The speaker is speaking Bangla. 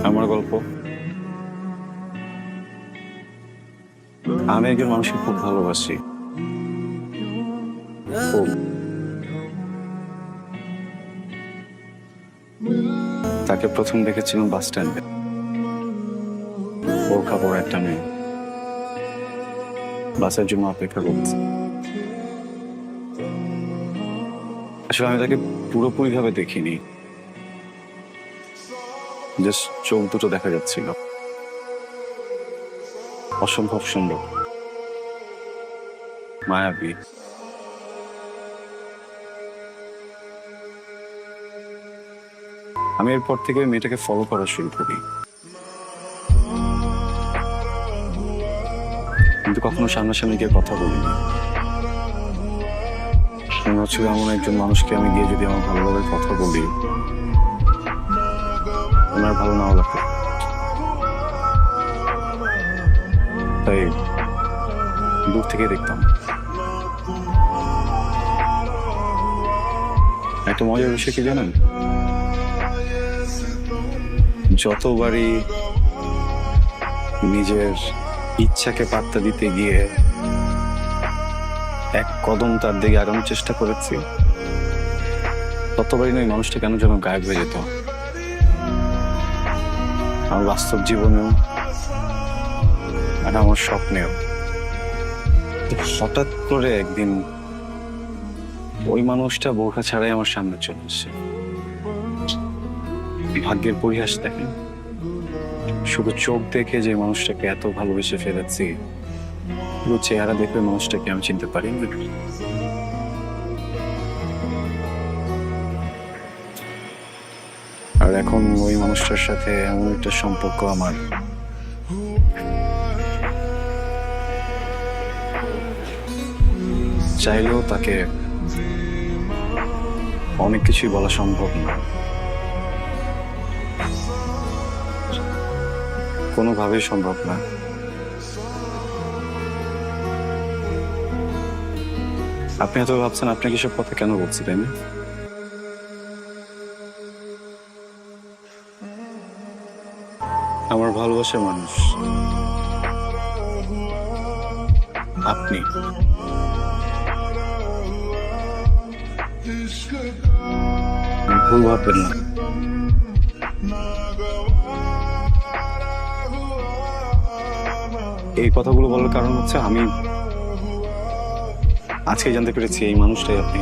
আমার গল্প। আমি একজন মানুষকে খুব ভালোবাসি, খুব। তাকে প্রথম দেখেছিলাম বাস স্ট্যান্ডে, বোরখা পরা একটা মেয়ে বাসের জন্য অপেক্ষা করছে। আসলে আমি তাকে পুরোপুরি ভাবে দেখিনি, জাস্ট চোখ দুটো দেখা যাচ্ছিল। অসম্ভব সুন্দর, মায়াবী। আমি এরপর থেকে ওই মেয়েটাকে ফলো করা শুরু করি, কিন্তু কখনো সামনাসামনি গিয়ে কথা বলিনি। মনে হচ্ছিল এমন একজন মানুষকে আমি গিয়ে যদি আমার ভালোভাবে কথা বলি, ওনার ভালো নাও লাগতো। তাই দূর থেকে দেখতাম। একটা মজার বিষয় কি জানেন, যতবারই নিজের ইচ্ছাকে পাত্তা দিতে গিয়ে এক কদম তার দিকে আগানোর চেষ্টা করেছি, ততবারই নয় মানুষটা কেন যেন গায়েব হয়ে যেত। আমার বাস্তব জীবনেও আর আমার স্বপ্নেও। হঠাৎ করে একদিন ওই মানুষটা বোরখা ছাড়াই আমার সামনে চলে আসে। ভাগ্যের পরিহাস দেখেন, শুধু চোখ দেখে যে মানুষটাকে এত ভালোবেসে ফেলেছি, পুরো চেহারা দেখে মানুষটাকে আমি চিনতে পারিনি। আর এখন ওই মানুষটার সাথে এমন একটা সম্পর্ক আমার, চাইলেও তাকে অনেক কিছুই বলা সম্ভব না, কোনোভাবেই সম্ভব না। আপনি এত ভাবছেন, আপনাকে সব কথা কেন বলছি, তাই না? আমার ভালোবাসার মানুষ আপনি। ভুল ভাববেন না। এই কথাগুলো বলার কারণ হচ্ছে আমি আজকে জানতে পেরেছি এই মানুষটাই আপনি।